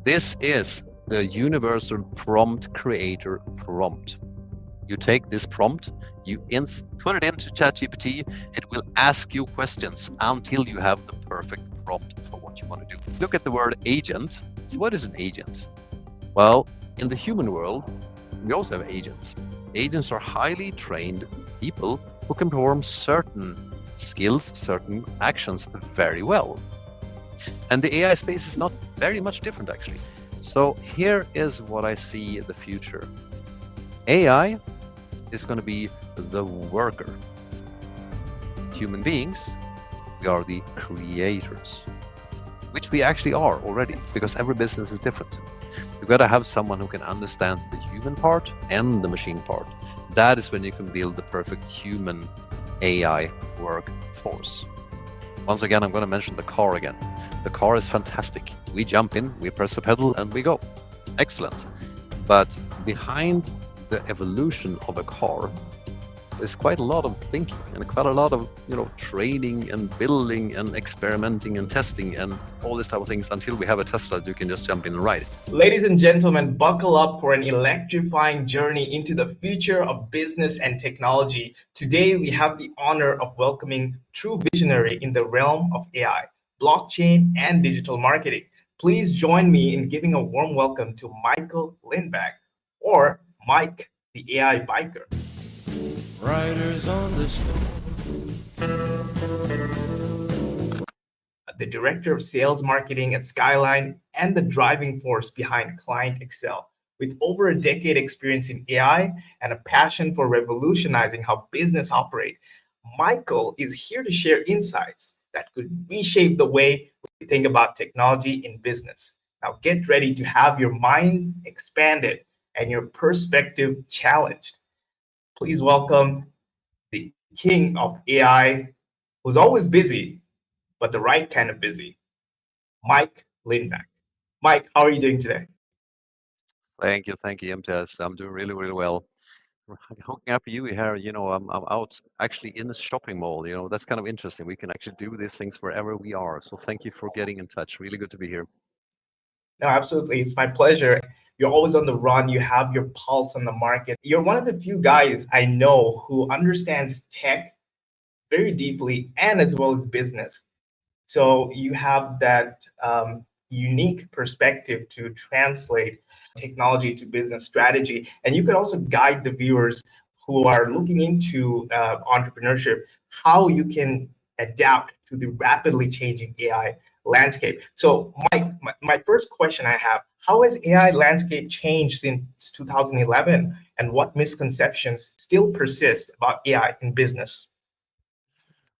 This is the universal prompt creator prompt. You take this prompt, you put it into ChatGPT, it will ask you questions until you have the perfect prompt for what you want to do. Look at the word agent. So what is an agent? Well, in the human world, we also have agents. Agents are highly trained people who can perform certain skills, certain actions very well. And the AI space is not very much different, actually. So here is what I see the future. AI is going to be the worker. Human beings, we are the creators, which we actually are already, because every business is different. You've got to have someone who can understand the human part and the machine part. That is when you can build the perfect human AI workforce. Once again, I'm going to mention the car again. The car is fantastic. We jump in, we press a pedal, and we go. Excellent. But behind the evolution of a car, there's quite a lot of thinking and quite a lot of training and building and experimenting and testing and all this type of things until we have a Tesla that you can just jump in and ride it. Ladies and gentlemen, buckle up for an electrifying journey into the future of business and technology. Today, we have the honor of welcoming true visionary in the realm of AI, blockchain, and digital marketing. Please join me in giving a warm welcome to Mikael Lindback, or Mike, the AI biker. Riders on the The director of sales marketing at Skyline and the driving force behind Client Excel. With over a decade experience in AI and a passion for revolutionizing how business operate, Mikael is here to share insights that could reshape the way we think about technology in business. Now get ready to have your mind expanded and your perspective challenged. Please welcome the king of AI, who's always busy, but the right kind of busy, Mike Lindback. Mike, how are you doing today? Thank you, MTS. I'm doing really, really well. Hooking up you here, I'm out actually in a shopping mall. That's kind of interesting. We can actually do these things wherever we are. So thank you for getting in touch. Really good to be here. No, absolutely. It's my pleasure. You're always on the run. You have your pulse on the market. You're one of the few guys I know who understands tech very deeply and as well as business. So you have that unique perspective to translate technology to business strategy. And you could also guide the viewers who are looking into entrepreneurship, how you can adapt to the rapidly changing AI landscape. So Mike, my first question I have, how has AI landscape changed since 2011, and what misconceptions still persist about AI in business?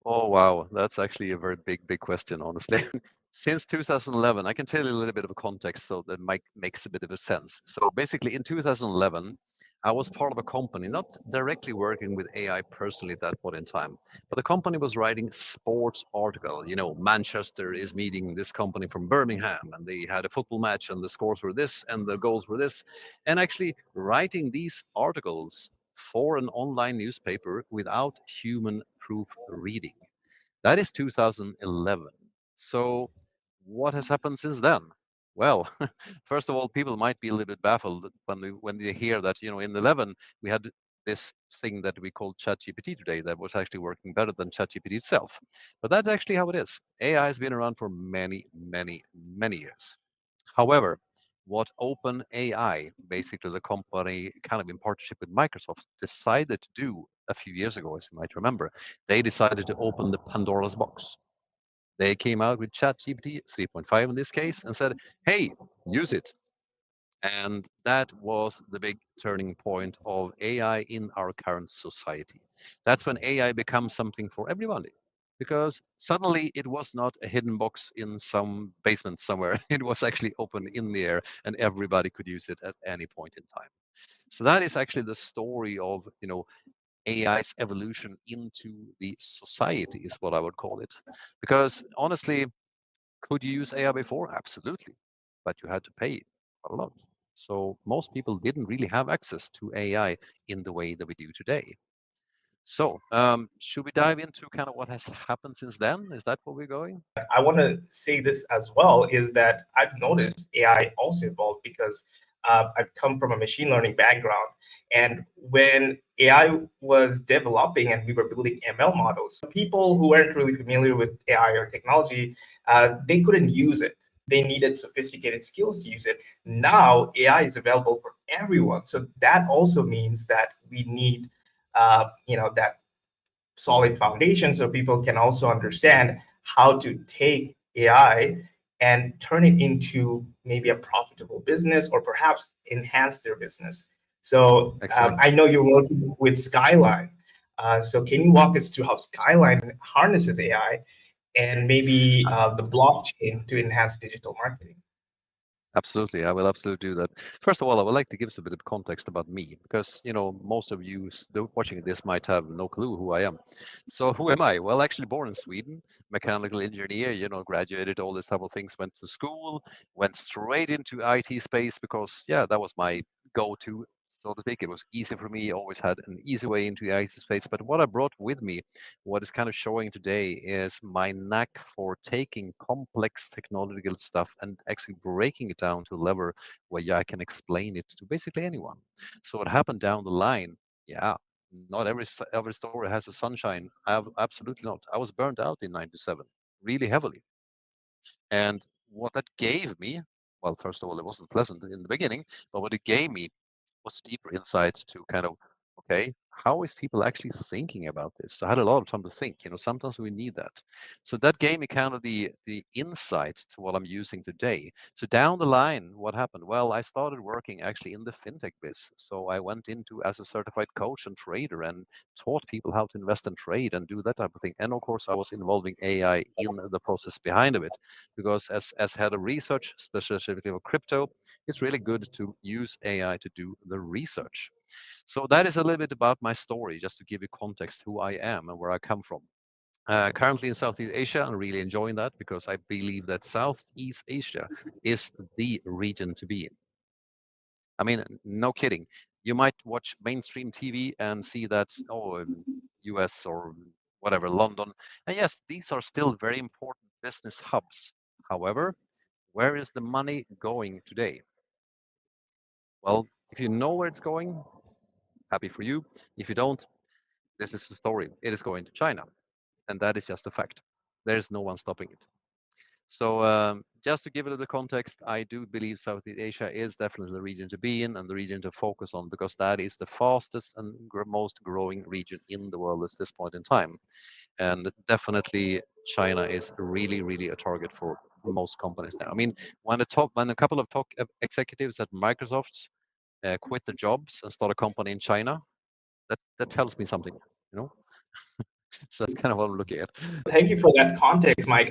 Oh, wow. That's actually a very big question, honestly. Since 2011, I can tell you a little bit of a context so that makes a bit of a sense. So basically, in 2011, I was part of a company, not directly working with AI personally at that point in time, but the company was writing sports article. Manchester is meeting this company from Birmingham, and they had a football match, and the scores were this, and the goals were this, and actually writing these articles for an online newspaper without human proofreading. That is 2011. So what has happened since then? Well, first of all, people might be a little bit baffled when they hear that, in 11 we had this thing that we call ChatGPT today that was actually working better than ChatGPT itself. But that's actually how it is. AI has been around for many, many, many years. However, what OpenAI, basically the company kind of in partnership with Microsoft, decided to do a few years ago, as you might remember, they decided to open the Pandora's box. They came out with ChatGPT 3.5 in this case and said, hey, use it. And that was the big turning point of AI in our current society. That's when AI becomes something for everybody. Because suddenly it was not a hidden box in some basement somewhere. It was actually open in the air and everybody could use it at any point in time. So that is actually the story of, AI's evolution into the society is what I would call it. Because honestly, could you use AI before? Absolutely. But you had to pay a lot. So most people didn't really have access to AI in the way that we do today. So, should we dive into kind of what has happened since then? Is that where we're going? I want to say this as well is that I've noticed AI also evolved because I've come from a machine learning background. And when AI was developing and we were building ML models, people who weren't really familiar with AI or technology, they couldn't use it. They needed sophisticated skills to use it. Now AI is available for everyone. So that also means that we need, that solid foundation so people can also understand how to take AI and turn it into maybe a profitable business or perhaps enhance their business. So Exactly. I know you're working with Skyline. So can you walk us through how Skyline harnesses AI and maybe the blockchain to enhance digital marketing? Absolutely, I will absolutely do that. First of all, I would like to give us a bit of context about me, because most of you watching this might have no clue who I am. So who am I? Well, actually born in Sweden, mechanical engineer. Graduated all these type of things. Went to school, went straight into IT space because yeah, that was my go-to, so to speak. It was easy for me. Always had an easy way into the IT space. But what I brought with me, what is kind of showing today, is my knack for taking complex technological stuff and actually breaking it down to a level where I can explain it to basically anyone. So what happened down the line? Yeah, not every story has a sunshine. Absolutely not. I was burned out in '97, really heavily. And what that gave me, well, first of all, it wasn't pleasant in the beginning, but what it gave me was deeper insight to kind of, okay, how is people actually thinking about this? So I had a lot of time to think. Sometimes we need that. So that gave me kind of the insight to what I'm using today. So down the line, what happened? Well, I started working actually in the fintech biz. So I went into as a certified coach and trader and taught people how to invest and trade and do that type of thing. And of course, I was involving AI in the process behind of it, because as head of research, specifically of crypto, it's really good to use AI to do the research. So that is a little bit about my story, just to give you context who I am and where I come from. Currently in Southeast Asia, I'm really enjoying that because I believe that Southeast Asia is the region to be in. I mean, no kidding. You might watch mainstream TV and see that, oh, US or whatever, London. And yes, these are still very important business hubs. However, where is the money going today? Well, if you know where it's going, happy for you. If you don't, this is the story. It is going to China, and that is just a fact. There is no one stopping it. So just to give it a little context, I do believe Southeast Asia is definitely the region to be in and the region to focus on, because that is the fastest and most growing region in the world at this point in time. And definitely China is really, really a target for most companies now. I mean, when a couple of top executives at Microsoft quit their jobs and start a company in China, that tells me something, you know. So that's kind of what I'm looking at. Thank you for that context, Mike.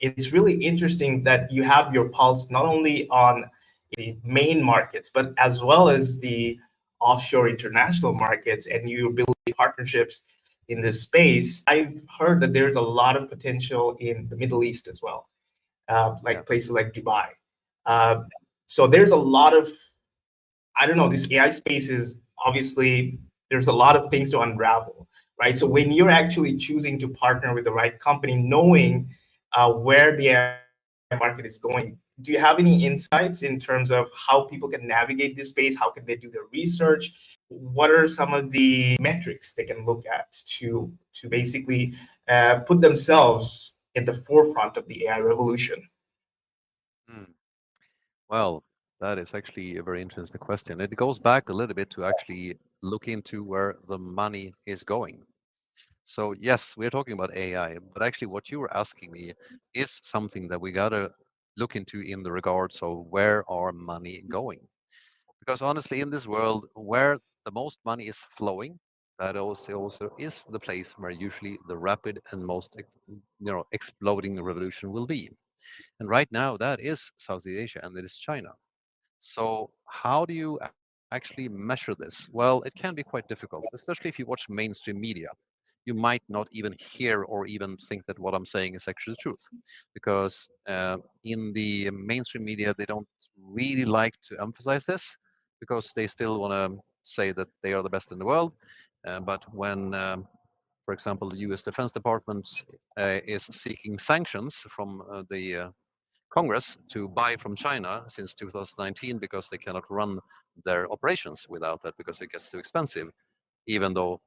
It's really interesting that you have your pulse not only on the main markets, but as well as the offshore international markets, and you're building partnerships in this space. I've heard that there's a lot of potential in the Middle East as well, Yeah. like places like Dubai. Uh, so there's a lot of, I don't know, this AI space is obviously, there's a lot of things to unravel, right? So when you're actually choosing to partner with the right company, knowing where the AI market is going, do you have any insights in terms of how people can navigate this space? How can they do their research? What are some of the metrics they can look at to basically put themselves in the forefront of the AI revolution? Mm. Well, that is actually a very interesting question. It goes back a little bit to actually look into where the money is going. So yes, we're talking about AI, but actually what you were asking me is something that we gotta look into in the regards of where our money going. Because honestly, in this world, where the most money is flowing, that also is the place where usually the rapid and most exploding revolution will be. And right now, that is Southeast Asia and it is China. So how do you actually measure this? Well, it can be quite difficult, especially if you watch mainstream media. You might not even hear or even think that what I'm saying is actually the truth, because in the mainstream media they don't really like to emphasize this, because they still want to say that they are the best in the world. But when, for example, the U.S. Defense Department is seeking sanctions from the Congress to buy from China since 2019 because they cannot run their operations without that because it gets too expensive, even though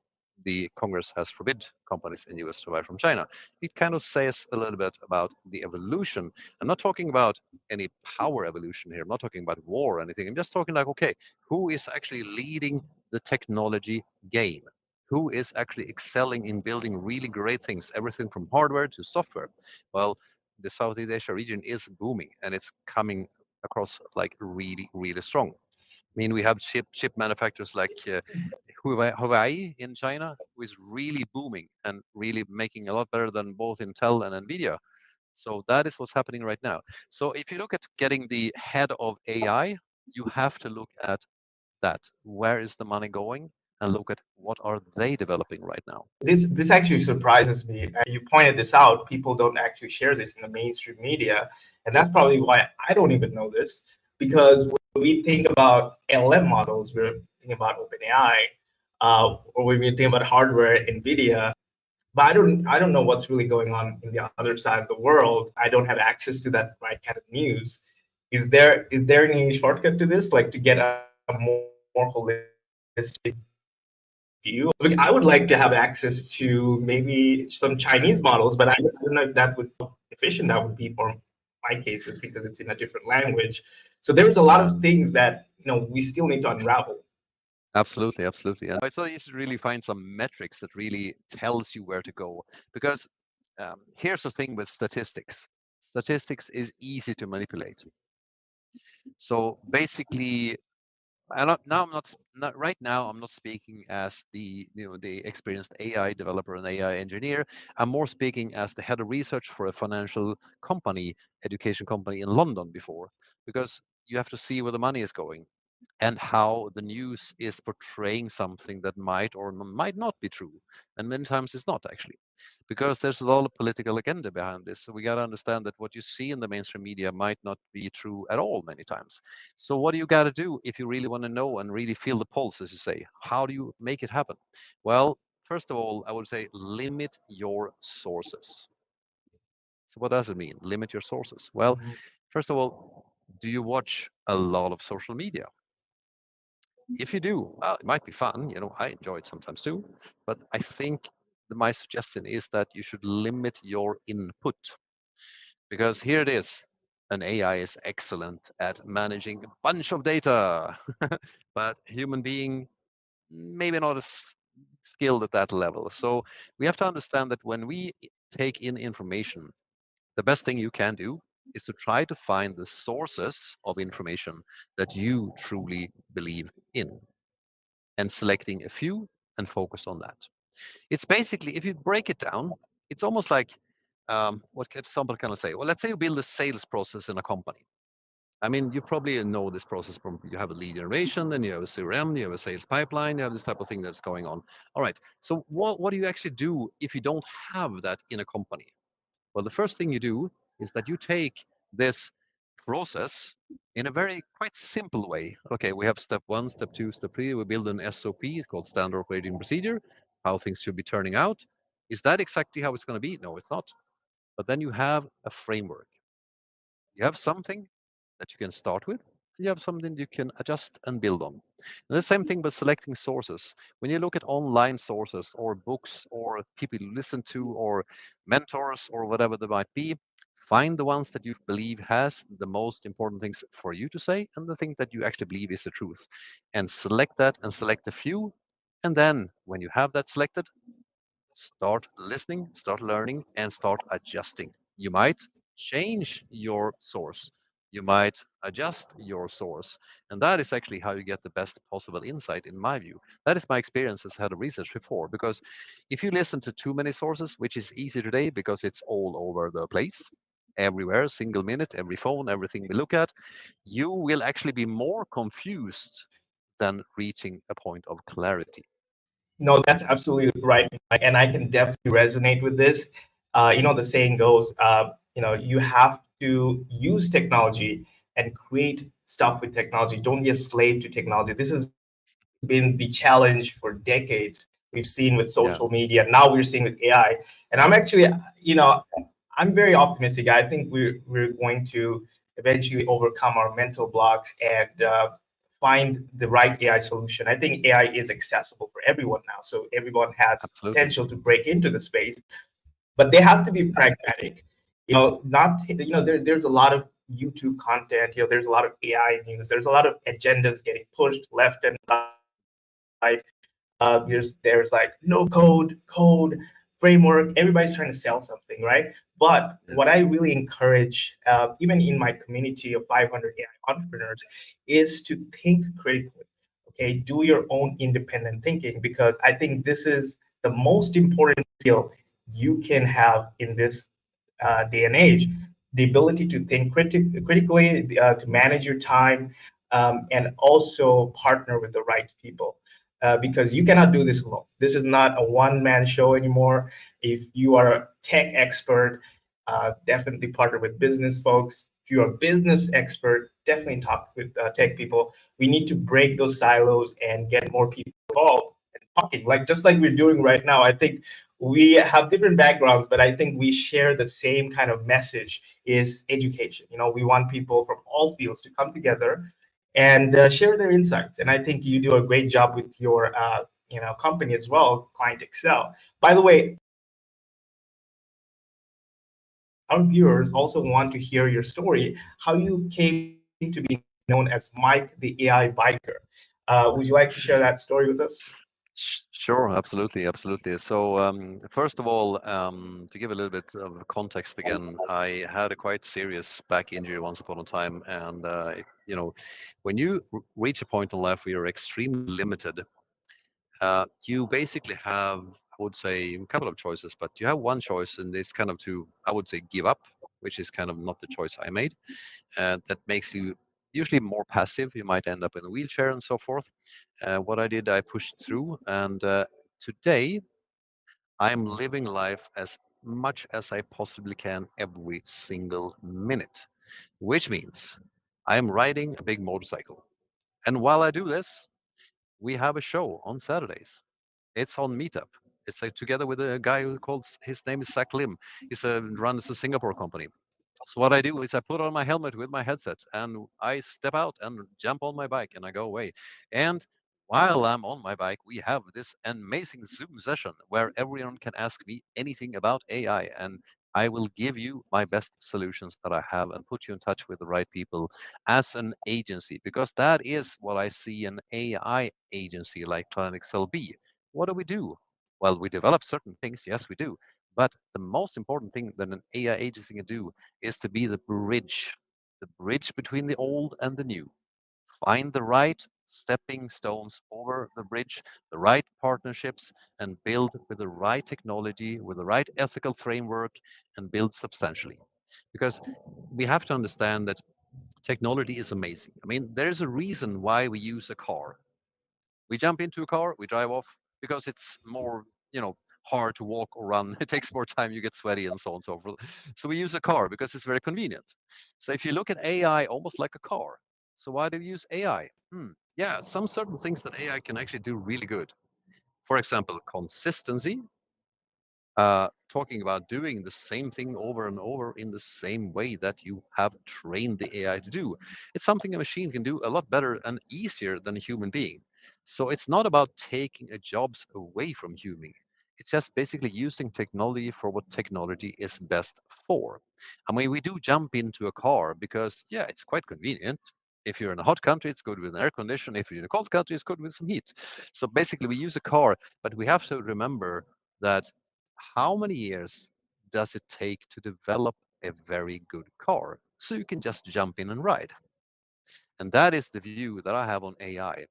the Congress has forbid companies in US to buy from China. It kind of says a little bit about the evolution. I'm not talking about any power evolution here. I'm not talking about war or anything. I'm just talking like, okay, who is actually leading the technology game? Who is actually excelling in building really great things, everything from hardware to software? Well, the Southeast Asia region is booming and it's coming across like really, really strong. I mean, we have chip manufacturers like Huawei in China, who is really booming and really making a lot better than both Intel and Nvidia. So that is what's happening right now. So if you look at getting the head of AI, you have to look at that. Where is the money going? And look at what are they developing right now. This actually surprises me. You pointed this out. People don't actually share this in the mainstream media, and that's probably why I don't even know this. Because when we think about LM models, we're thinking about OpenAI, or when we think about hardware, NVIDIA. But I don't know what's really going on in the other side of the world. I don't have access to that right kind of news. Is there any shortcut to this, like to get a more holistic view? I mean, I would like to have access to maybe some Chinese models, but I don't know if that would efficient that would be for my cases because it's in a different language. So there's a lot Yeah, of things that we still need to unravel. absolutely, absolutely. And it's so easy to really find some metrics that really tells you where to go. Because here's the thing with statistics. Statistics is easy to manipulate. So basically, now I'm not right now. I'm not speaking as the experienced AI developer and AI engineer. I'm more speaking as the head of research for a financial company, education company in London before, because you have to see where the money is going and how the news is portraying something that might or might not be true, and many times it's not actually, because there's a lot of political agenda behind this. So we got to understand that what you see in the mainstream media might not be true at all many times. So what do you got to do if you really want to know and really feel the pulse, as you say? How do you make it happen? Well, first of all, I would say limit your sources. So what does it mean, limit your sources? Well, Mhm. first of all, do you watch a lot of social media? If you do, well, it might be fun. I enjoy it sometimes too. But I think my suggestion is that you should limit your input, because here it is. An AI is excellent at managing a bunch of data, but human being maybe not as skilled at that level. So we have to understand that when we take in information, the best thing you can do is to try to find the sources of information that you truly believe in, and selecting a few and focus on that. It's basically, if you break it down, it's almost like what can somebody kind of say? Well, let's say you build a sales process in a company. I mean, you probably know this process from you have a lead generation, then you have a CRM, you have a sales pipeline, you have this type of thing that's going on. All right. So what do you actually do if you don't have that in a company? Well, the first thing you do is that you take this process in a very quite simple way. Okay, we have step one, step two, step three. We build an SOP, it's called standard operating procedure, how things should be turning out. Is that exactly how it's going to be? No, it's not. But then you have a framework. You have something that you can start with. You have something you can adjust and build on. And the same thing with selecting sources. When you look at online sources or books or people you listen to or mentors or whatever they might be, find the ones that you believe has the most important things for you to say and the thing that you actually believe is the truth. And select that and select a few. And then when you have that selected, start listening, start learning, and start adjusting. You might change your source. You might adjust your source. And that is actually how you get the best possible insight, in my view. That is my experience as head of research before. Because if you listen to too many sources, which is easy today because it's all over the place, everywhere, single minute, every phone, everything we look at, you will actually be more confused than reaching a point of clarity. No, that's absolutely right, Mike, and I can definitely resonate with this. The saying goes, you have to use technology and create stuff with technology. Don't be a slave to technology. This has been the challenge for decades. We've seen with Yeah. social media. Now we're seeing with AI. And I'm actually, I'm very optimistic. I think we're going to eventually overcome our mental blocks and find the right AI solution. I think AI is accessible for everyone now, so everyone has Absolutely. potential to break into the space, but they have to be pragmatic. Not there's a lot of YouTube content. There's a lot of AI news. There's a lot of agendas getting pushed left and right. There's like no code framework. Everybody's trying to sell something, right? But Yeah. what I really encourage, even in my community of 500 AI entrepreneurs, is to think critically. Okay, do your own independent thinking, because I think this is the most important skill you can have in this day and age. The ability to think critically, to manage your time, and also partner with the right people, because you cannot do this alone. This is not a one-man show anymore. If you are a tech expert, definitely partner with business folks. If you're a business expert, definitely talk with tech people. We need to break those silos and get more people involved and talking, like just like we're doing right now. I think we have different backgrounds, but I think we share the same kind of message: is education. We want people from all fields to come together and share their insights. And I think you do a great job with your company as well, Client Excel. By the way, our viewers also want to hear your story, how you came to be known as Mike, the AI biker. Would you like to share that story with us? Sure, absolutely, absolutely. So, first of all, to give a little bit of context again, I had a quite serious back injury once upon a time, and when you reach a point in life where you're extremely limited, you basically have, I would say, a couple of choices, but you have one choice, and it's kind of to, I would say, give up, which is kind of not the choice I made. That makes you usually more passive. You might end up in a wheelchair and so forth. What I did, I pushed through, and today I'm living life as much as I possibly can every single minute, which means I'm riding a big motorcycle. And while I do this, we have a show on Saturdays. It's on Meetup. It's together with a guy who calls his name is Zach Lim. He's runs a Singapore company. So what I do is I put on my helmet with my headset and I step out and jump on my bike and I go away. And while I'm on my bike, we have this amazing Zoom session where everyone can ask me anything about AI and I will give you my best solutions that I have and put you in touch with the right people as an agency, because that is what I see an AI agency like Client Excel be. What do we do? Well, we develop certain things, yes, we do. But the most important thing that an AI agency can do is to be the bridge between the old and the new. Find the right stepping stones over the bridge, the right partnerships, and build with the right technology, with the right ethical framework, and build substantially. Because we have to understand that technology is amazing. I mean, there's a reason why we use a car. We jump into a car, we drive off because it's more, hard to walk or run. It takes more time, you get sweaty and so on and so forth. So we use a car because it's very convenient. So if you look at AI almost like a car, so why do we use AI? Yeah, some certain things that AI can actually do really good. For example, consistency, talking about doing the same thing over and over in the same way that you have trained the AI to do. It's something a machine can do a lot better and easier than a human being. So it's not about taking a jobs away from human. It's just basically using technology for what technology is best for. I mean, we do jump into a car because, yeah, it's quite convenient. If you're in a hot country, it's good with an air condition. If you're in a cold country, it's good with some heat. So basically, we use a car, but we have to remember that how many years does it take to develop a very good car so you can just jump in and ride? And that is the view that I have on AI.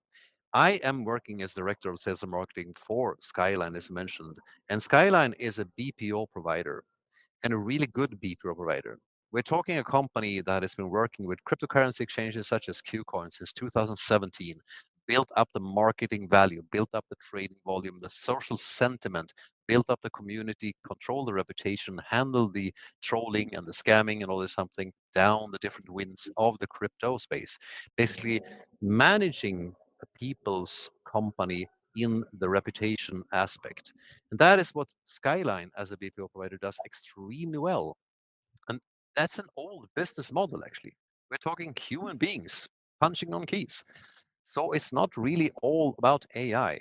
I am working as director of sales and marketing for Skyline, as mentioned, and Skyline is a BPO provider and a really good BPO provider. We're talking a company that has been working with cryptocurrency exchanges such as KuCoin since 2017, built up the marketing value, built up the trading volume, the social sentiment, built up the community, control the reputation, handle the trolling and the scamming and all this something down the different winds of the crypto space. Basically, managing a people's company in the reputation aspect. And that is what Skyline as a BPO provider does extremely well. And that's an old business model, actually. We're talking human beings punching on keys. So it's not really all about AI.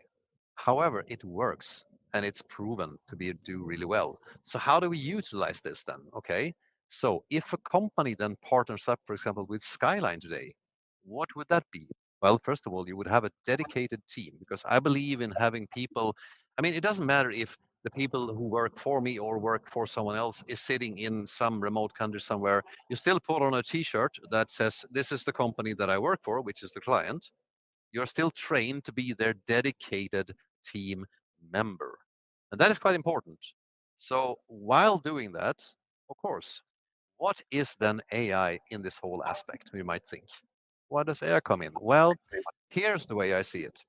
However, it works and it's proven to be do really well. So how do we utilize this then? Okay. So if a company then partners up, for example, with Skyline today, what would that be? Well, first of all, you would have a dedicated team because I believe in having people. I mean, it doesn't matter if the people who work for me or work for someone else is sitting in some remote country somewhere. You still put on a t-shirt that says, this is the company that I work for, which is the client. You're still trained to be their dedicated team member. And that is quite important. So while doing that, of course, what is then AI in this whole aspect, we might think? Why does AI come in? Well, here's the way I see it.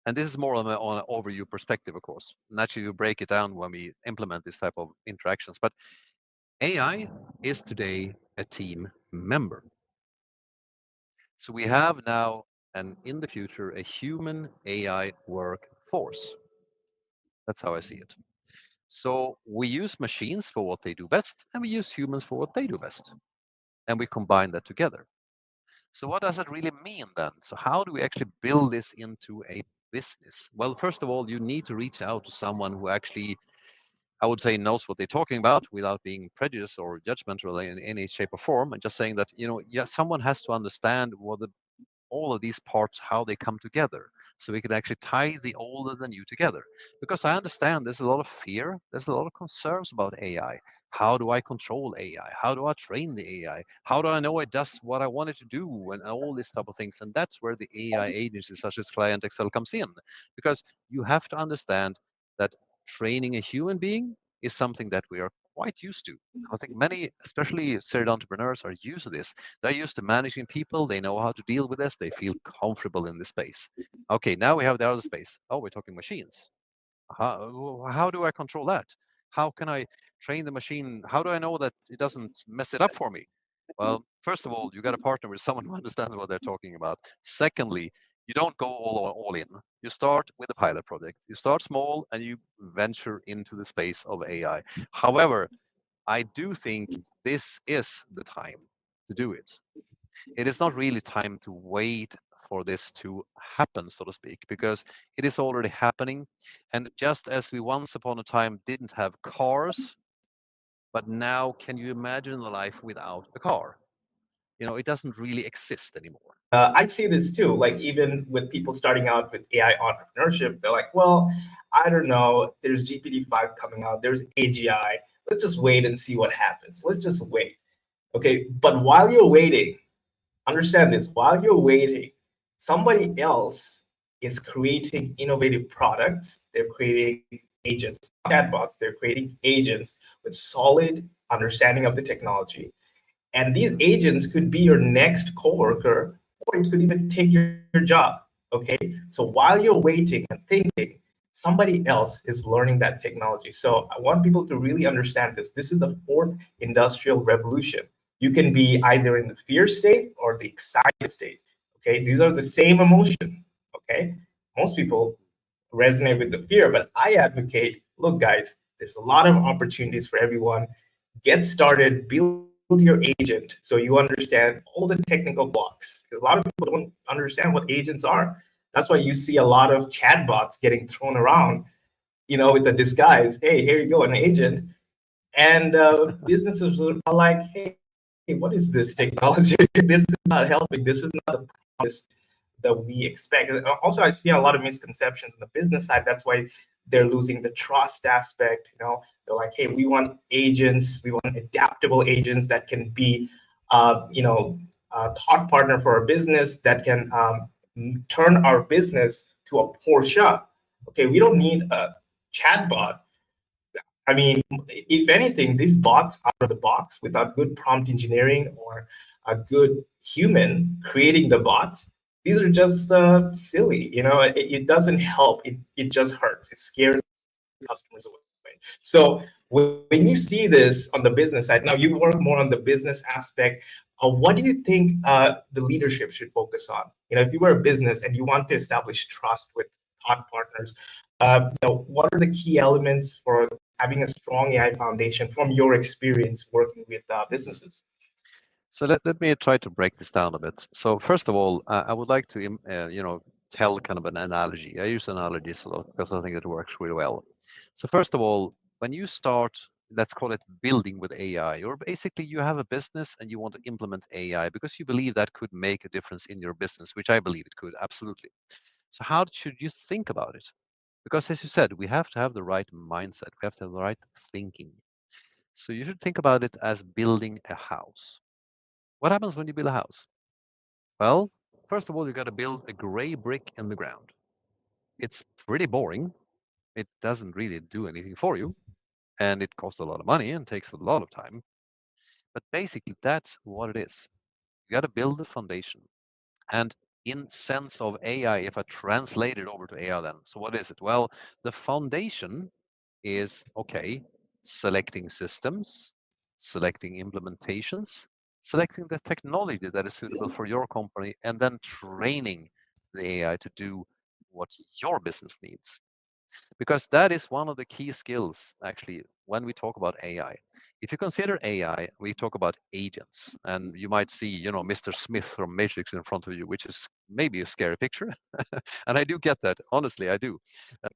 And this is more on an overview perspective, of course. Naturally, we break it down when we implement this type of interactions. But AI is today a team member. So we have now and in the future a human AI workforce. That's how I see it. So we use machines for what they do best, and we use humans for what they do best, and we combine that together. So what does it really mean then? So how do we actually build this into a business? Well, first of all, you need to reach out to someone who actually, I would say, knows what they're talking about without being prejudiced or judgmental in any shape or form, and just saying that, yeah, someone has to understand what the all of these parts, how they come together, so we can actually tie the old and the new together. Because I understand there's a lot of fear, there's a lot of concerns about AI. How do I control AI? How do I train the AI? How do I know it does what I want it to do? And all these type of things. And that's where the AI agencies such as Client Excel comes in, because you have to understand that training a human being is something that we are quite used to. I think many, especially serial entrepreneurs, are used to this. They're used to managing people. They know how to deal with this. They feel comfortable in this space. Okay, now we have the other space. Oh, we're talking machines. How do I control that? How can I train the machine? How do I know that it doesn't mess it up for me? Well, first of all, you got to partner with someone who understands what they're talking about. Secondly, you don't go all in. You start with a pilot project. You start small and you venture into the space of AI. However, I do think this is the time to do it. It is not really time to wait for this to happen, so to speak, because it is already happening. And just as we once upon a time didn't have cars, but now can you imagine a life without a car? It doesn't really exist anymore. I see this too. Like even with people starting out with AI entrepreneurship, they're like, well, I don't know. There's GPT-5 coming out. There's AGI. Let's just wait and see what happens. Let's just wait. Okay. But while you're waiting, understand this, while you're waiting, somebody else is creating innovative products. They're creating agents, chatbots. They're creating agents with solid understanding of the technology. And these agents could be your next coworker, or it could even take your job. Okay. So while you're waiting and thinking, somebody else is learning that technology. So I want people to really understand this. This is the fourth industrial revolution. You can be either in the fear state or the excited state. Okay. These are the same emotion. Okay. Most people resonate with the fear, but I advocate, look, guys, there's a lot of opportunities for everyone. Get started, build your agent so you understand all the technical blocks. Because a lot of people don't understand what agents are. That's why you see a lot of chatbots getting thrown around, with the disguise. Hey, here you go, an agent. And businesses are like, hey, what is this technology? This is not helping. This is not a promise that we expect. Also, I see a lot of misconceptions on the business side. That's why they're losing the trust aspect. They're like, hey, we want agents, we want adaptable agents that can be, a thought partner for our business, that can turn our business to a Porsche. Okay, we don't need a chatbot. I mean, if anything, these bots out of the box without good prompt engineering or a good human creating the bots, these are just silly. It doesn't help. It just hurts. It scares customers away. So when you see this on the business side, now you work more on the business aspect. What do you think the leadership should focus on? If you were a business and you want to establish trust with thought partners. What are the key elements for having a strong AI foundation from your experience working with businesses? So let me try to break this down a bit. So first of all, I would like to tell kind of an analogy. I use analogies a lot because I think it works really well. So first of all, when you start, let's call it building with AI, or basically you have a business and you want to implement AI because you believe that could make a difference in your business, which I believe it could, absolutely. So how should you think about it? Because as you said, we have to have the right mindset. We have to have the right thinking. So you should think about it as building a house. What happens when you build a house? Well, first of all, you got to build a gray brick in the ground. It's pretty boring. It doesn't really do anything for you, and it costs a lot of money and takes a lot of time. But basically, that's what it is. You got to build the foundation. And in sense of AI, if I translate it over to AI, then so what is it? Well, the foundation is okay, selecting systems, selecting implementations, selecting the technology that is suitable for your company, and then training the AI to do what your business needs. Because that is one of the key skills, actually, when we talk about AI. If you consider AI, we talk about agents, and you might see, Mr. Smith from Matrix in front of you, which is maybe a scary picture, and I do get that. Honestly, I do.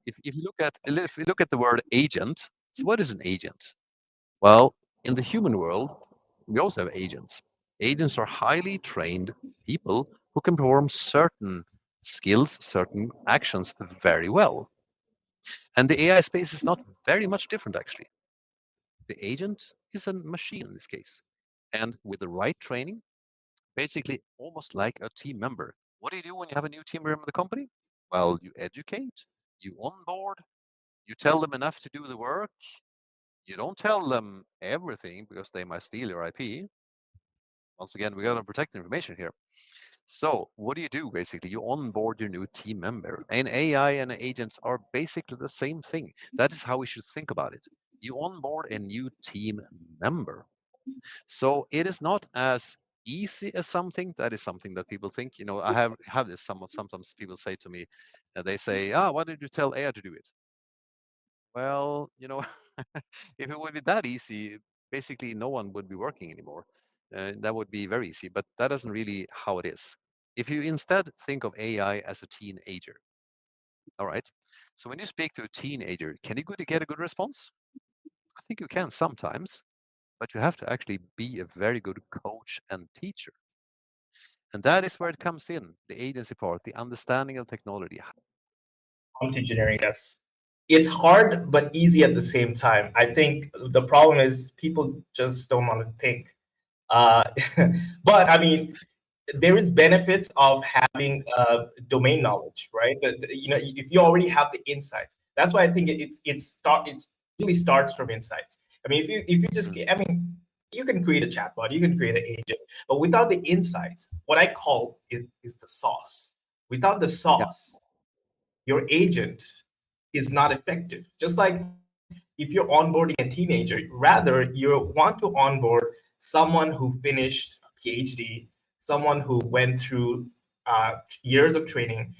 If you look at the word agent, so what is an agent? Well, in the human world, we also have agents. Agents are highly trained people who can perform certain skills, certain actions very well. And the AI space is not very much different, actually. The agent is a machine in this case. And with the right training, basically almost like a team member. What do you do when you have a new team member in the company? Well, you educate, you onboard, you tell them enough to do the work. You don't tell them everything because they might steal your IP. Once again, we got to protect the information here. So what do you do basically? You onboard your new team member. And AI and agents are basically the same thing. That is how we should think about it. You onboard a new team member. So it is not as easy as something. That is something that people think. I have this sometimes people say to me, they say, why did you tell AI to do it? Well, if it would be that easy, basically no one would be working anymore. That would be very easy, but that isn't really how it is. If you instead think of AI as a teenager, all right? So when you speak to a teenager, can you get a good response? I think you can sometimes, but you have to actually be a very good coach and teacher. And that is where it comes in, the agency part, the understanding of technology. Prompt engineering, yes. It's hard but easy at the same time. I think the problem is people just don't want to think. Uh, but I mean, there is benefits of having domain knowledge, right? But if you already have the insights, that's why I think it's really starts from insights. I mean, if you just, Mm. I mean, you can create a chatbot, you can create an agent, but without the insights, what I call is the sauce. Without the Yeah. sauce, your agent is not effective. Just like if you're onboarding a teenager, rather you want to onboard someone who finished a PhD, someone who went through years of training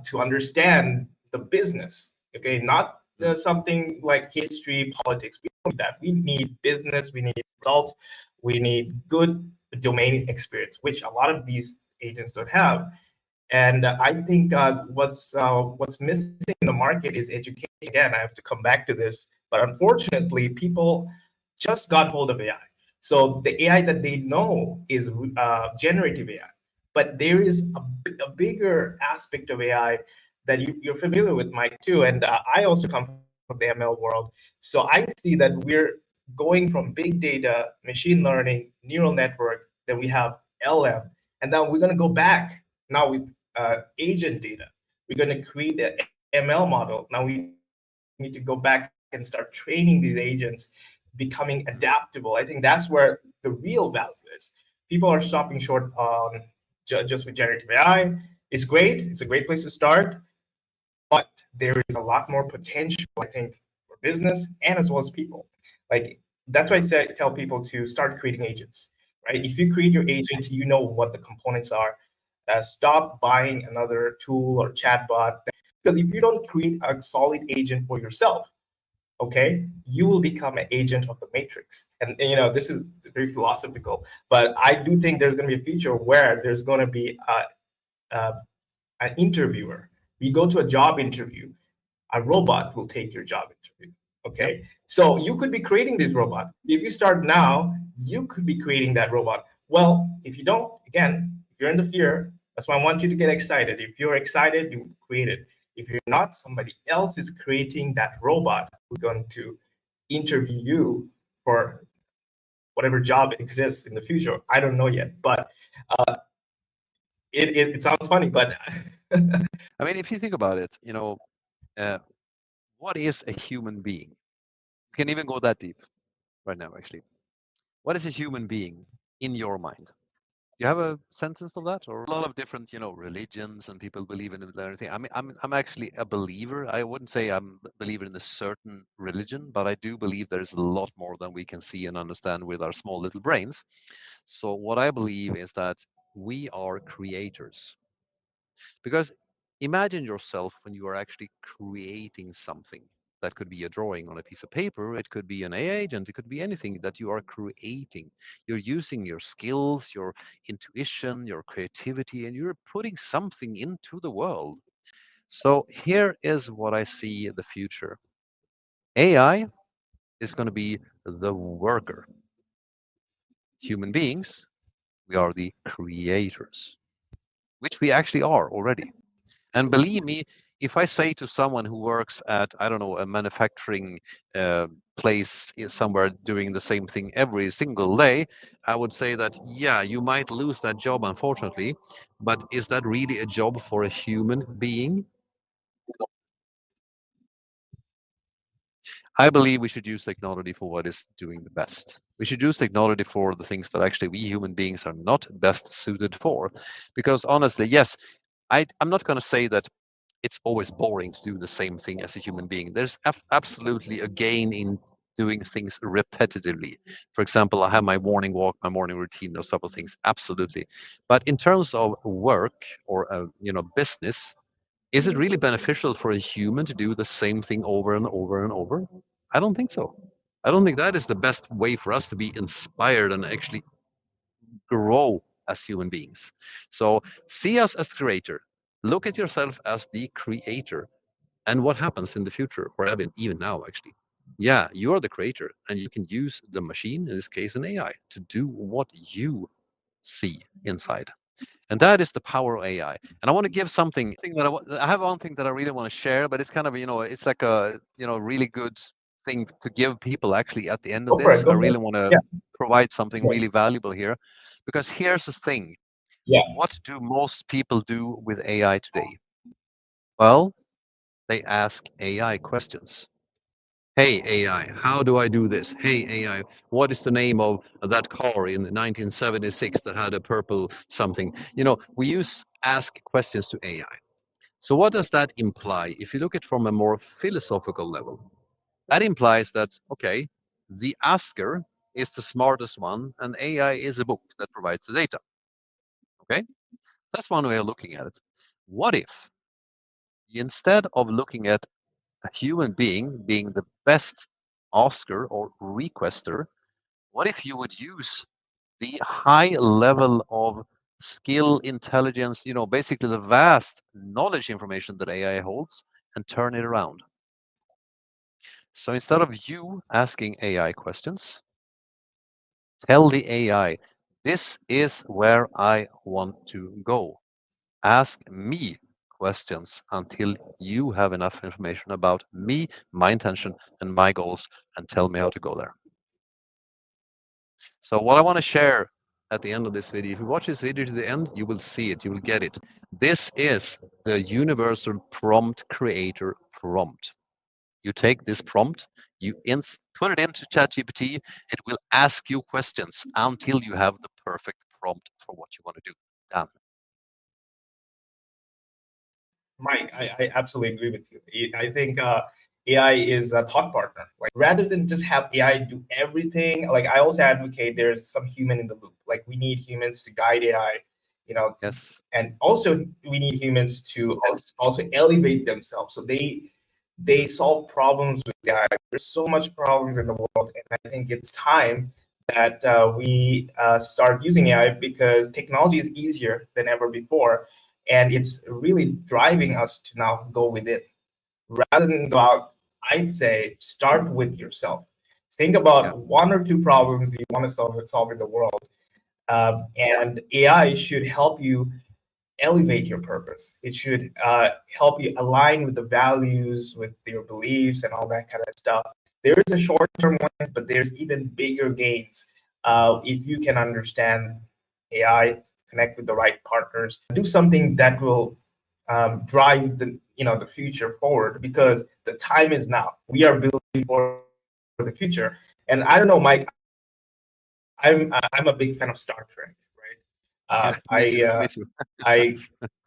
to understand the business. Okay, not Mm. something like history, politics. We don't need that. We need business. We need results. We need good domain experience, which a lot of these agents don't have. And I think what's missing in the market is education. Again, I have to come back to this, but unfortunately, people just got hold of AI. So the AI that they know is generative AI, but there is a bigger aspect of AI that you're familiar with, Mike, too. And I also come from the ML world, so I see that we're going from big data, machine learning, neural network, then we have LM, and then we're going to go back now with agent data. We're going to create an ML model. Now we need to go back and start training these agents, becoming adaptable. I think that's where the real value is. People are stopping short on just with generative AI. It's great. It's a great place to start, but there is a lot more potential, I think, for business and as well as people. Like that's why tell people to start creating agents, right? If you create your agent, you know what the components are. Stop buying another tool or chatbot Because if you don't create a solid agent for yourself, okay, you will become an agent of the matrix. And this is very philosophical, but I do think there's going to be a future where there's going to be an interviewer. You go to a job interview, a robot will take your job interview. Okay. Yep. So you could be creating these robots. If you start now, you could be creating that robot. Well, if you don't, again, if you're in the fear, that's why I want you to get excited. If you're excited, you create it. If you're not, somebody else is creating that robot who's going to interview you for whatever job exists in the future. I don't know yet, but it sounds funny, but I mean, if you think about it, uh, what is a human being? You can even go that deep right now, actually. What is a human being in your mind? You have a sentence of that, or a lot of different, religions and people believe in everything. I mean, I'm actually a believer. I wouldn't say I'm a believer in a certain religion, but I do believe there's a lot more than we can see and understand with our small little brains. So what I believe is that we are creators. Because imagine yourself when you are actually creating something. That could be a drawing on a piece of paper, it could be an AI agent, it could be anything that you are creating. You're using your skills, your intuition, your creativity, and you're putting something into the world. So here is what I see the future. AI is going to be the worker. Human beings, we are the creators, which we actually are already. And believe me, if I say to someone who works at, I don't know, a manufacturing place somewhere doing the same thing every single day, I would say that, yeah, you might lose that job, unfortunately, but is that really a job for a human being? I believe we should use technology for what is doing the best. We should use technology for the things that actually we human beings are not best suited for. Because honestly, yes, I'm not going to say that it's always boring to do the same thing as a human being. There's absolutely a gain in doing things repetitively. For example, I have my morning walk, my morning routine, those type of things. Absolutely. But in terms of work or business, is it really beneficial for a human to do the same thing over and over and over? I don't think so. I don't think that is the best way for us to be inspired and actually grow as human beings. So see us as creator. Look at yourself as the creator. And what happens in the future, or even now, actually? Yeah, you are the creator, and you can use the machine, in this case, an AI, to do what you see inside. And that is the power of AI. And I want to give something that I have one thing that I really want to share, but it's kind of, it's like a, really good thing to give people actually at the end of go for this. it. I Go for really it. want to Yeah. provide something Yeah. really valuable here, because here's the thing. Yeah. What do most people do with AI today? Well, they ask AI questions. Hey AI, how do I do this? Hey AI, what is the name of that car in 1976 that had a purple something? We ask questions to AI. So what does that imply? If you look at it from a more philosophical level, that implies that, okay, the asker is the smartest one and AI is a book that provides the data. Okay? That's one way of looking at it. What if instead of looking at a human being the best asker or requester, what if you would use the high level of skill, intelligence, basically the vast knowledge information that AI holds, and turn it around? So instead of you asking AI questions, tell the AI, this is where I want to go. Ask me questions until you have enough information about me, my intention, and my goals, and tell me how to go there. So what I want to share at the end of this video, if you watch this video to the end, you will see it, you will get it. This is the universal prompt creator prompt. You take this prompt, you put it into ChatGPT, it will ask you questions until you have the perfect prompt for what you want to do. Done. Mike, I absolutely agree with you. I think AI is a thought partner. Like rather than just have AI do everything, like I also advocate there's some human in the loop. Like we need humans to guide AI Yes. And also we need humans to also elevate themselves, so they solve problems with AI. There's so much problems in the world, and I think it's time that we start using AI, because technology is easier than ever before, and it's really driving us to now go with it. Rather than go out, I'd say start with yourself. Think about one or two problems you want to solve in the world, and AI should help you elevate your purpose. It should help you align with the values, with your beliefs, and all that kind of stuff. There is a short-term ones, but there's even bigger gains if you can understand AI, connect with the right partners, do something that will drive the future forward, because the time is now. We are building for the future. And I don't know, Mike, I'm a big fan of Star Trek, right? Yeah, me too. Me too. I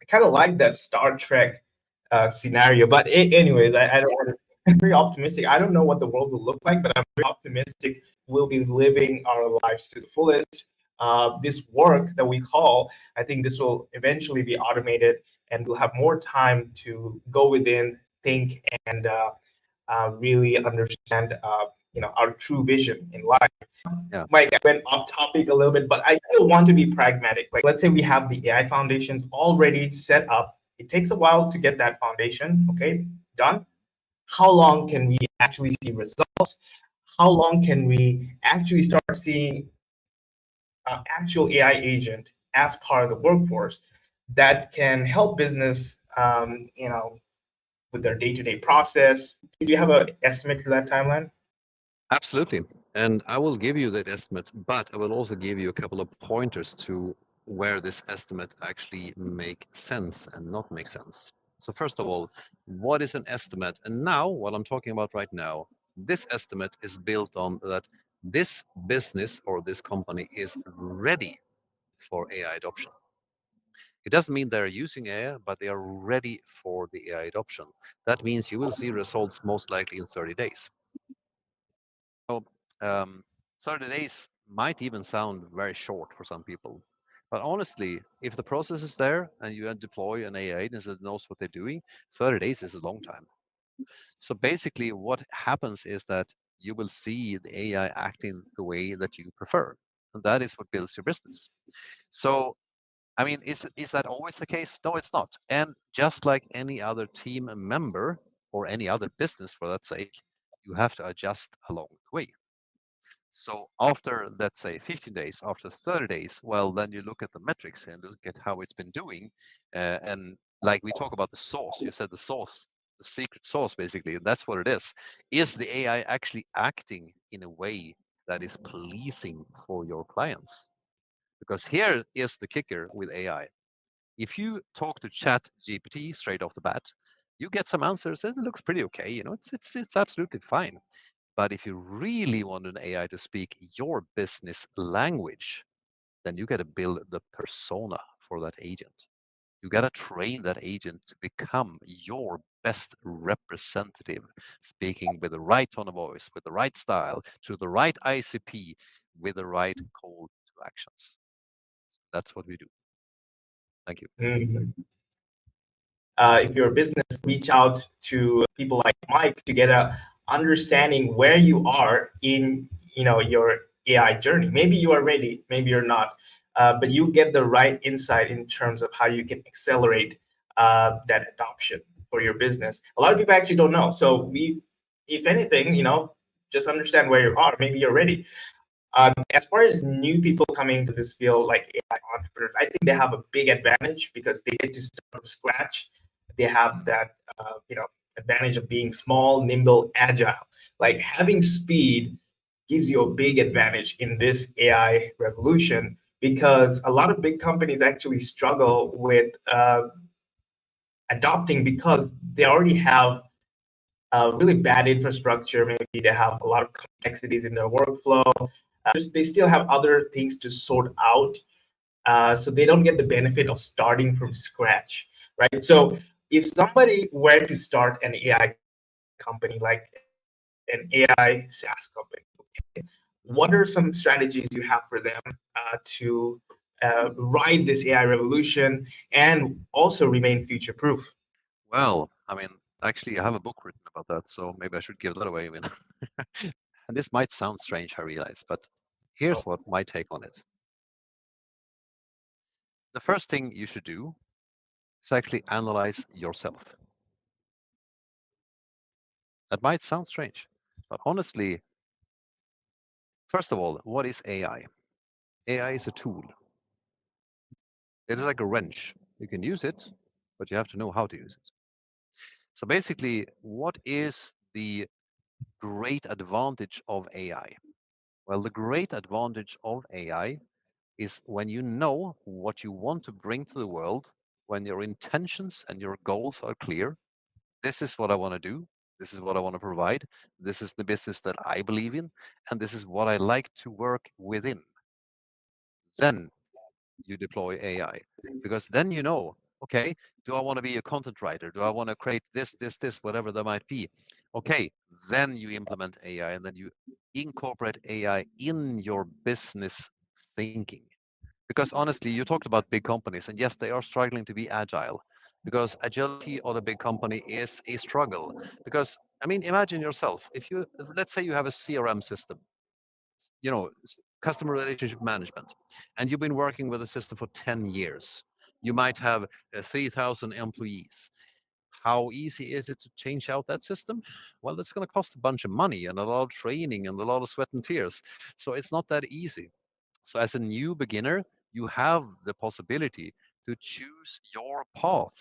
kind of like that Star Trek scenario. But anyways, I don't want to. I'm very optimistic. I don't know what the world will look like, but I'm very optimistic we'll be living our lives to the fullest. This work that we call, I think this will eventually be automated, and we'll have more time to go within, think, and really understand, our true vision in life. Yeah. Mike, I went off topic a little bit, but I still want to be pragmatic. Like, let's say we have the AI foundations already set up. It takes a while to get that foundation, okay, done. How long can we actually see results? How long can we actually start seeing actual AI agent as part of the workforce that can help business, with their day-to-day process? Do you have an estimate for that timeline? Absolutely. And I will give you that estimate, but I will also give you a couple of pointers to where this estimate actually make sense and not make sense. So first of all, what is an estimate? And now what I'm talking about right now, this estimate is built on that this business or this company is ready for AI adoption. It doesn't mean they're using AI, but they are ready for the AI adoption. That means you will see results most likely in 30 days. So, 30 days might even sound very short for some people. But honestly, if the process is there and you deploy an AI agent that knows what they're doing, 30 days is a long time. So basically, what happens is that you will see the AI acting the way that you prefer. And that is what builds your business. So, I mean, is that always the case? No, it's not. And just like any other team member or any other business for that sake, you have to adjust along the way. So after, let's say, 15 days, after 30 days, well, then you look at the metrics and look at how it's been doing. And like we talk about the sauce, you said the sauce, the secret sauce, basically, and that's what it is. Is the AI actually acting in a way that is pleasing for your clients? Because here is the kicker with AI. If you talk to Chat GPT straight off the bat, you get some answers and it looks pretty okay. It's absolutely fine. But if you really want an AI to speak your business language, then you got to build the persona for that agent. You got to train that agent to become your best representative, speaking with the right tone of voice, with the right style, to the right ICP, with the right call to actions. So that's what we do. Thank you. Mhm. If you're a business, reach out to people like Mike to get a understanding where you are in your AI journey. Maybe you are ready, maybe you're not, but you get the right insight in terms of how you can accelerate that adoption for your business. A lot of people actually don't know. So if anything, just understand where you are. Maybe you're ready. As far as new people coming to this field, like AI entrepreneurs, I think they have a big advantage because they get to start from scratch. They have that, advantage of being small, nimble, agile. Like, having speed gives you a big advantage in this AI revolution, because a lot of big companies actually struggle with adopting, because they already have really bad infrastructure. Maybe they have a lot of complexities in their workflow. They still have other things to sort out, so they don't get the benefit of starting from scratch, right? So if somebody were to start an AI company, like an AI SaaS company, okay, what are some strategies you have for them to ride this AI revolution and also remain future proof? Well, I mean, actually, I have a book written about that, so maybe I should give that away. I mean, and this might sound strange, I realize, but here's what my take on it. The first thing you should do is actually analyze yourself. That might sound strange, but honestly, first of all, what is AI? AI is a tool. It is like a wrench. You can use it, but you have to know how to use it. So basically, what is the great advantage of AI? Well, the great advantage of AI is when you know what you want to bring to the world, when your intentions and your goals are clear. This is what I want to do. This is what I want to provide. This is the business that I believe in. And this is what I like to work within. Then you deploy AI, because then you know, okay, do I want to be a content writer? Do I want to create this, whatever that might be? Okay, then you implement AI and then you incorporate AI in your business thinking. Because honestly, you talked about big companies, and yes, they are struggling to be agile, because agility of a big company is a struggle. Because I mean, imagine yourself, if you, let's say you have a CRM system, customer relationship management, and you've been working with a system for 10 years. You might have 3,000 employees. How easy is it to change out that system? Well, it's going to cost a bunch of money and a lot of training and a lot of sweat and tears. So it's not that easy. So as a new beginner, you have the possibility to choose your path.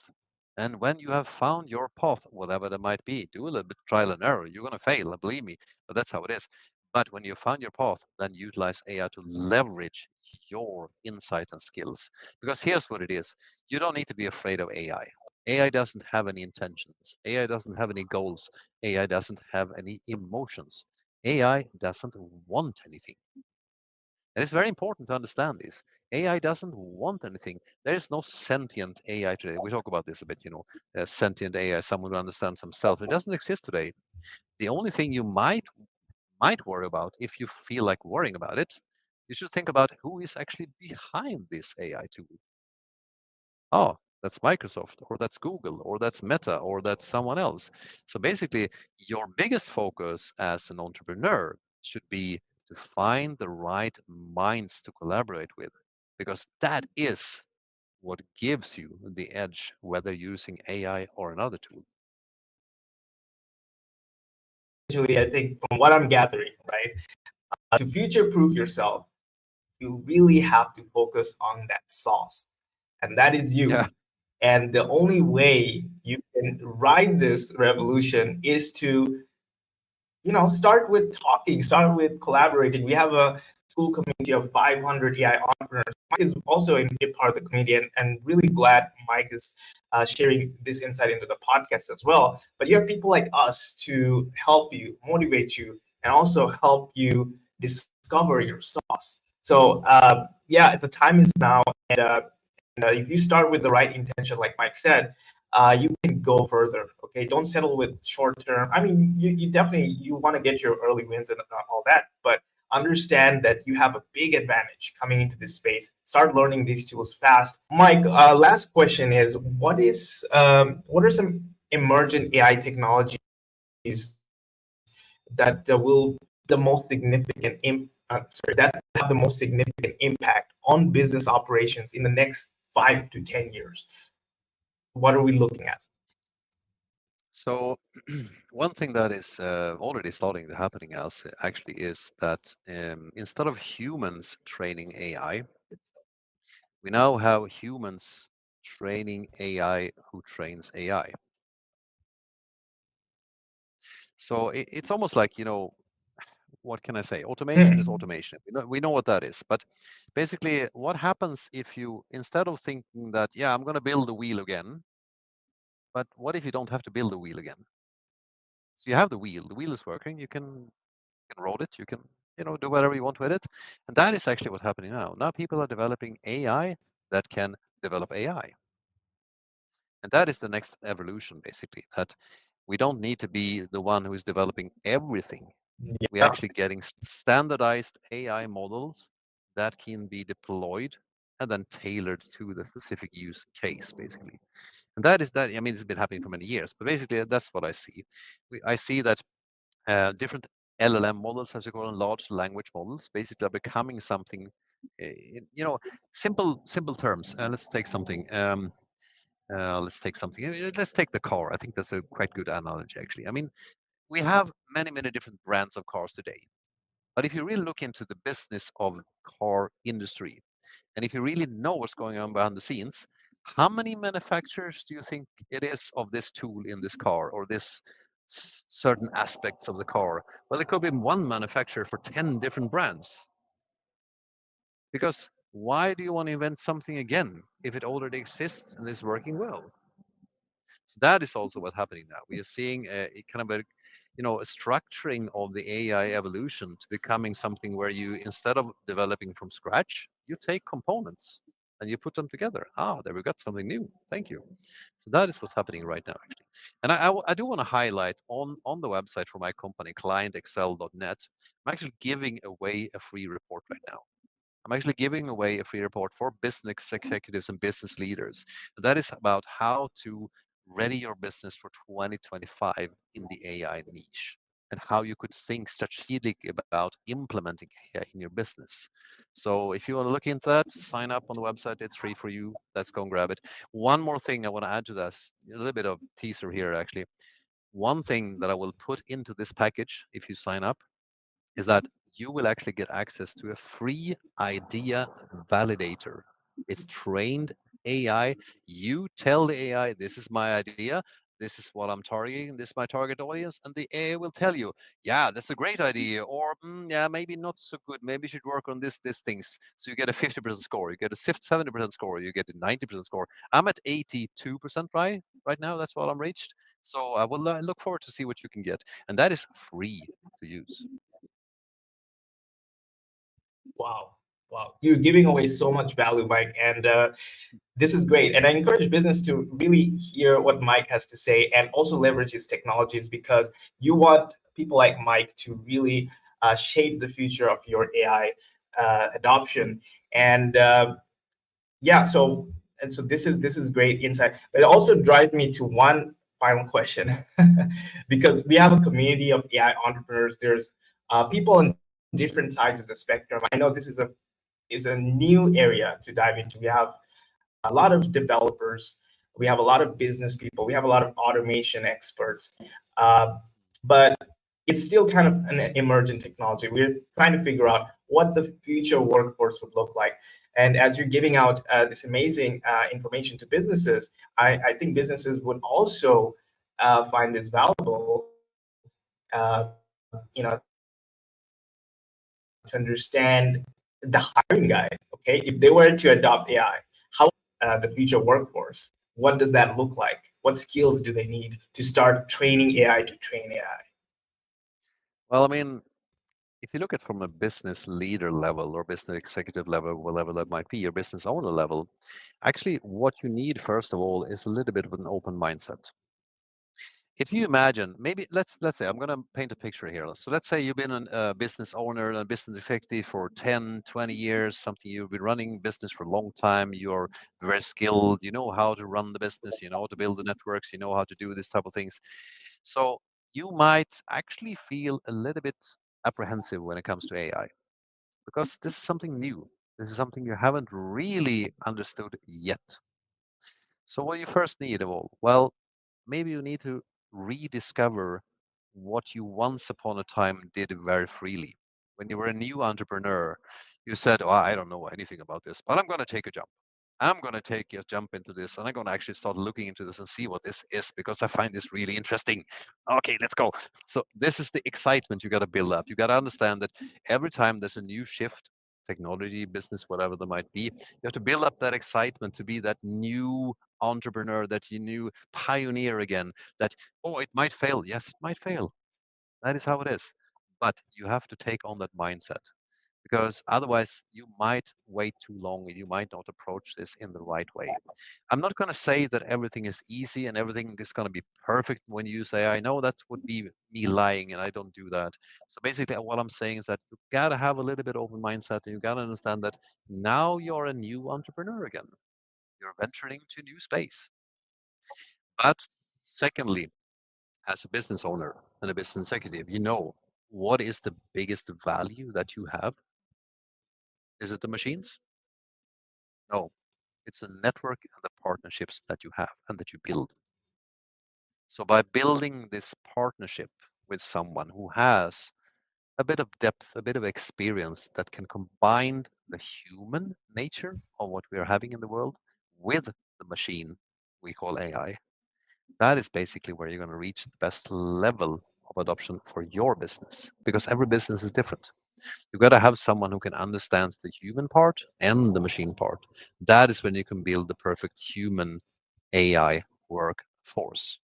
And when you have found your path, whatever that might be, do a little bit trial and error. You're going to fail, believe me, but that's how it is. But when you found your path, then utilize AI to leverage your insight and skills. Because here's what it is. You don't need to be afraid of AI. AI doesn't have any intentions. AI doesn't have any goals. AI doesn't have any emotions. AI doesn't want anything. And it's very important to understand this. AI doesn't want anything. There is no sentient AI today. We talk about this a bit, sentient AI, someone who understands himself. It doesn't exist today. The only thing you might worry about, if you feel like worrying about it, you should think about who is actually behind this AI tool. Oh, that's Microsoft, or that's Google, or that's Meta, or that's someone else. So basically, your biggest focus as an entrepreneur should be to find the right minds to collaborate with, because that is what gives you the edge, whether using AI or another tool. Actually, I think from what I'm gathering, right, to future proof yourself, you really have to focus on that sauce, and that is Yeah. you. And the only way you can ride this revolution is to, start with talking, start with collaborating. We have a school community of 500 AI entrepreneurs. Mike is also a big part of the community, and really glad Mike is sharing this insight into the podcast as well. But you have people like us to help you, motivate you, and also help you discover your sauce. So yeah, the time is now, and if you start with the right intention, like Mike said, you can go further. Okay, don't settle with short term. I mean, you definitely you want to get your early wins and all that, but understand that you have a big advantage coming into this space. Start learning these tools fast. Mike, last question is: what are some emergent AI technologies that will the most significant that have the most significant impact on business operations in the next 5 to 10 years? What are we looking at? So one thing that is already starting to happening else actually is that instead of humans training AI, we now have humans training AI who trains AI. So it's almost like, what can I say? Automation is Mhm. automation. We know what that is. But basically, what happens if you, instead of thinking that, yeah, I'm going to build the wheel again, but what if you don't have to build the wheel again? So you have the wheel is working, you can roll it, you can, do whatever you want with it. And that is actually what's happening now. Now people are developing AI that can develop AI. And that is the next evolution, basically, that we don't need to be the one who is developing everything. We're Yeah. actually getting standardized AI models that can be deployed and then tailored to the specific use case, basically. And that is that. I mean, it's been happening for many years, but basically that's what I see. I see that different LLM models, as you call them, large language models, basically are becoming something. You know, simple terms. Let's take something. Let's take something. Let's take the car. I think that's a quite good analogy, actually. I mean, we have many different brands of cars today. But if you really look into the business of car industry, and if you really know what's going on behind the scenes, how many manufacturers do you think it is of this tool in this car or this certain aspects of the car? Well, it could be one manufacturer for 10 different brands. Because why do you want to invent something again if it already exists and is working well? So that is also what's happening now. We are seeing a kind of a, a structuring of the AI evolution to becoming something where you, instead of developing from scratch, you take components and you put them together. Ah, there we got something new. Thank you. So that is what's happening right now, actually. And I do want to highlight on the website for my company, clientexcel.net, I'm actually giving away a free report right now. I'm actually giving away a free report for business executives and business leaders. And that is about how to ready your business for 2025 in the AI niche and how you could think strategically about implementing AI in your business. So if you want to look into that, sign up on the website. It's free for you. Let's go and grab it. One more thing I want to add to this, a little bit of teaser here, actually. One thing that I will put into this package if you sign up is that you will actually get access to a free idea validator. It's trained AI. You tell the AI, this is my idea, this is what I'm targeting, this is my target audience, and the AI will tell you, yeah, that's a great idea, or yeah, maybe not so good. Maybe you should work on this things. So you get a 50% score, you get a 70% score, you get a 90% score. I'm at 82% right now. That's what I'm reached. So I will look forward to see what you can get, and that is free to use. Wow. Wow. You're giving away so much value, Mike. And this is great. And I encourage business to really hear what Mike has to say and also leverage his technologies, because you want people like Mike to really shape the future of your AI adoption. And yeah, so this is great insight. But it also drives me to one final question, because we have a community of AI entrepreneurs. There's people on different sides of the spectrum. I know this is a new area to dive into. We have a lot of developers, we have a lot of business people, we have a lot of automation experts, uh, but it's still kind of an emergent technology. We're trying to figure out what the future workforce would look like. And as you're giving out this amazing information to businesses, I think businesses would also find this valuable, to understand the hiring guide. Okay, if they were to adopt AI, how would they shape the future workforce? What does that look like? What skills do they need to start training AI to train AI? Well, I mean, if you look at from a business leader level or business executive level, whatever that might be, or business owner level, actually what you need first of all is a little bit of an open mindset. If you imagine, maybe let's say I'm going to paint a picture here. So let's say you've been a business owner and a business executive for 10, 20 years, something you've been running business for a long time. You're very skilled. You know how to run the business. You know how to build the networks. You know how to do this type of things. So you might actually feel a little bit apprehensive when it comes to AI because this is something new. This is something you haven't really understood yet. So what you first need of all, well, maybe you need to rediscover what you once upon a time did very freely. When you were a new entrepreneur, you said, "Oh, I don't know anything about this, but I'm going to take a jump. I'm going to take a jump into this and I'm going to actually start looking into this and see what this is because I find this really interesting. Okay, let's go." So, this is the excitement you got to build up. You got to understand that every time there's a new shift, technology, business, whatever there might be, you have to build up that excitement to be that new entrepreneur, that you new pioneer again, that, oh, it might fail. Yes, it might fail. That is how it is. But you have to take on that mindset because otherwise you might wait too long and you might not approach this in the right way. I'm not going to say that everything is easy and everything is going to be perfect when you say, I know that would be me lying and I don't do that. So basically, what I'm saying is that you got to have a little bit open mindset and you got to understand that now you're a new entrepreneur again. You're venturing into a new space. But secondly, as a business owner and a business executive, you know what is the biggest value that you have? Is it the machines? No, it's a network and the partnerships that you have and that you build. So by building this partnership with someone who has a bit of depth, a bit of experience that can combine the human nature of what we are having in the world with the machine we call AI, that is basically where you're going to reach the best level of adoption for your business because every business is different. You got to have someone who can understand the human part and the machine part. That is when you can build the perfect human AI workforce.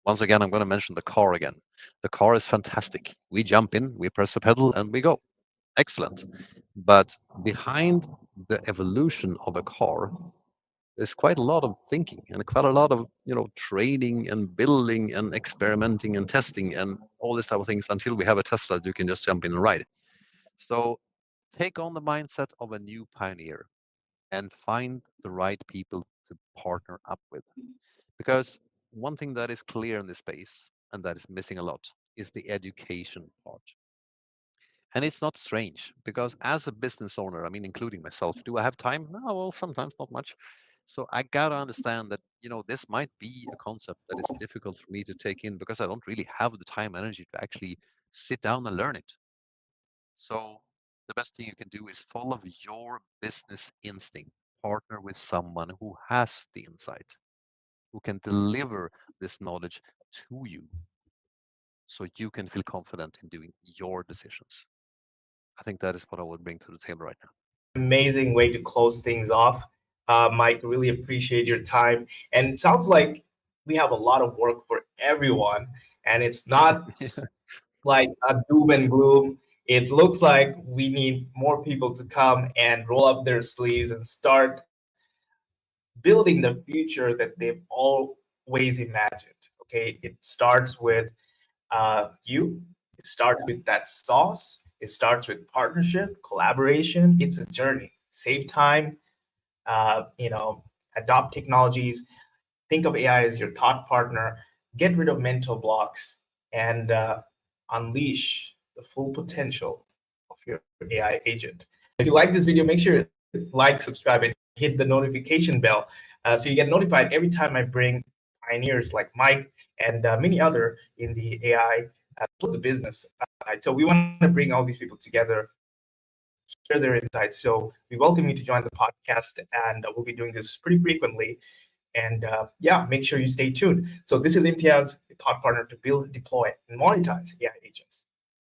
Once again, I'm going to mention the car again. The car is fantastic. We jump in, we press a pedal, and we go. Excellent. But behind the evolution of a car, there's quite a lot of thinking and quite a lot of training and building and experimenting and testing and all this type of things until we have a Tesla that you can just jump in and ride. So take on the mindset of a new pioneer and find the right people to partner up with. Because one thing that is clear in this space and that is missing a lot is the education part. And it's not strange because as a business owner, I mean, including myself, do I have time? No, well, sometimes not much. So I gotta understand that, this might be a concept that is difficult for me to take in because I don't really have the time and energy to actually sit down and learn it. So the best thing you can do is follow your business instinct. Partner with someone who has the insight, who can deliver this knowledge to you so you can feel confident in doing your decisions. I think that is what I would bring to the table right now. Amazing way to close things off. Mike, really appreciate your time. And it sounds like we have a lot of work for everyone, and it's not like a doom and gloom. It looks like we need more people to come and roll up their sleeves and start building the future that they've always imagined. Okay, it starts with you. It starts with that sauce. It starts with partnership, collaboration. It's a journey. Save time. Adopt technologies. Think of AI as your thought partner. Get rid of mental blocks and unleash the full potential of your AI agent. If you like this video, make sure to like, subscribe, and hit the notification bell so you get notified every time I bring pioneers like Mike and many other in the AI as well as the business side. So we want to bring all these people together, share their insights. So we welcome you to join the podcast, and we'll be doing this pretty frequently. And yeah, make sure you stay tuned. So this is Imtiaz, a thought partner to build, deploy, and monetize AI agents.